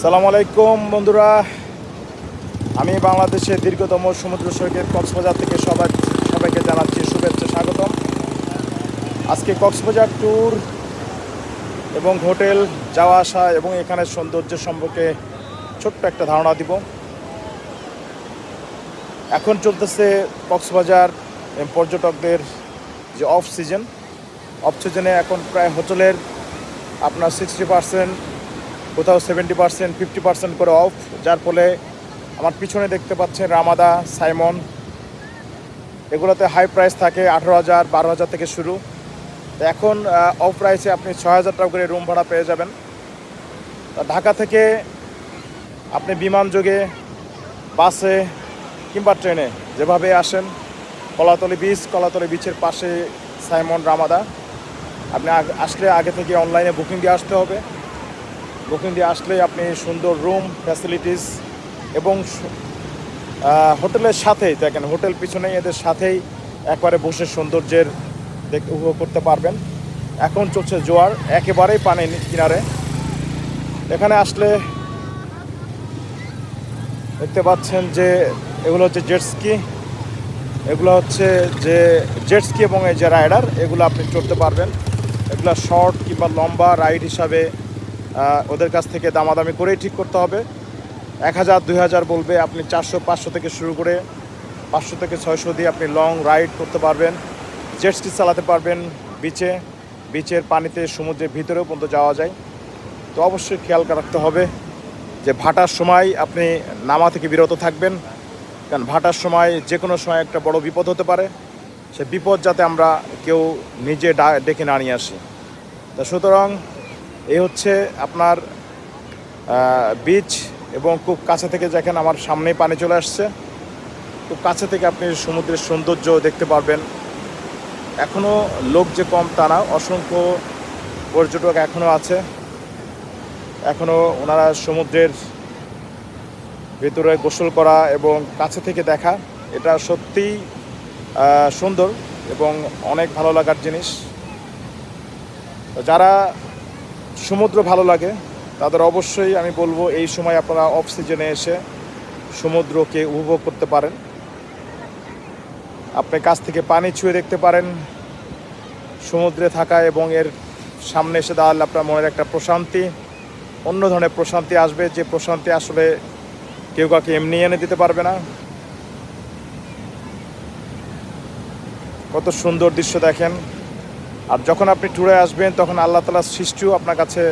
আসসালামু আলাইকুম বন্ধুরা, আমি বাংলাদেশের দীর্ঘতম সমুদ্র সৈকত কক্সবাজার থেকে সবাইকে জানাচ্ছি শুভেচ্ছা, স্বাগতম। আজকে কক্সবাজার ট্যুর এবং হোটেল যাওয়া আসা এবং এখানের সৌন্দর্য সম্পর্কে ছোট্ট একটা ধারণা দিব। এখন চলতেছে কক্সবাজার পর্যটকদের যে অফ সিজনে এখন প্রায় হোটেলের আপনার 60%, কোথাও 70%, 50% করে অফ, যার ফলে আমার পিছনে দেখতে পাচ্ছেন রামাদা, সাইমন, এগুলোতে হাই প্রাইস থাকে 18,000, 12,000 থেকে শুরু। তো এখন অফ প্রাইসে আপনি 6,000 টাকা করে রুম ভাড়া পেয়ে যাবেন। ঢাকা থেকে আপনি বিমান যোগে, বাসে কিংবা ট্রেনে যেভাবে আসেন, কলাতলি বিচের পাশে সাইমন, রামাদা। আপনি আসলে আগে থেকে অনলাইনে বুকিং দিয়ে আসতে হবে। বুকিং দিয়ে আসলে আপনি সুন্দর রুম ফ্যাসিলিটিস এবং হোটেলের সাথেই দেখেন, হোটেল পিছনেই এদের সাথেই একবারে বসে সৌন্দর্যের উপভোগ করতে পারবেন। এখন চলছে জোয়ার, একেবারেই পানি কিনারে। এখানে আসলে দেখতে পাচ্ছেন যে এগুলো হচ্ছে জেটস্কি, এবং এই যে রাইডার, এগুলো আপনি চড়তে পারবেন। এগুলো শর্ট কিংবা লম্বা রাইড হিসাবে ওদের কাছ থেকে দামাদামি করেই ঠিক করতে হবে। 1,000, 2,000 বলবে, আপনি 400, 500 থেকে শুরু করে 500 থেকে 600 দিয়ে আপনি লং রাইড করতে পারবেন। জেটস্কি চালাতে পারবেন বিচের পানিতে, সমুদ্রের ভিতরেও পর্যন্ত যাওয়া যায়। তো অবশ্যই খেয়াল রাখতে হবে যে ভাটার সময় আপনি নামা থেকে বিরত থাকবেন, কারণ ভাটার সময় যে কোনো সময় একটা বড় বিপদ হতে পারে। সে বিপদ যাতে আমরা কেউ নিজে ডেকে না নিয়ে আসি। তা সুতরাং এই হচ্ছে আপনার বিচ, এবং খুব কাছে থেকে দেখেন, আমার সামনেই পানি চলে আসছে। খুব কাছে থেকে আপনি সমুদ্রের সৌন্দর্য দেখতে পারবেন। এখনও লোক যে কম তা না, অসংখ্য পর্যটক এখনও আছে। এখনও ওনারা সমুদ্রের ভেতরে গোসল করা এবং কাছে থেকে দেখা, এটা সত্যিই সুন্দর এবং অনেক ভালো লাগার জিনিস। যারা সমুদ্র ভালো লাগে তাদের অবশ্যই আমি বলবো এই সময় আপনারা অফ সিজনে এসে সমুদ্রকে উপভোগ করতে পারেন। আপনি কাছ থেকে পানি ছুঁয়ে দেখতে পারেন সমুদ্রে থাকা, এবং এর সামনে এসে দাঁড়ালে আপনার মনের একটা প্রশান্তি, অন্য ধরনের প্রশান্তি আসবে, যে প্রশান্তি আসলে কেউ কাউকে এমনি এনে দিতে পারবে না। কত সুন্দর দৃশ্য দেখেন। আর যখন আপনি ট্যুরে আসবেন তখন আল্লাহ তাআলার সৃষ্টিও আপনার কাছে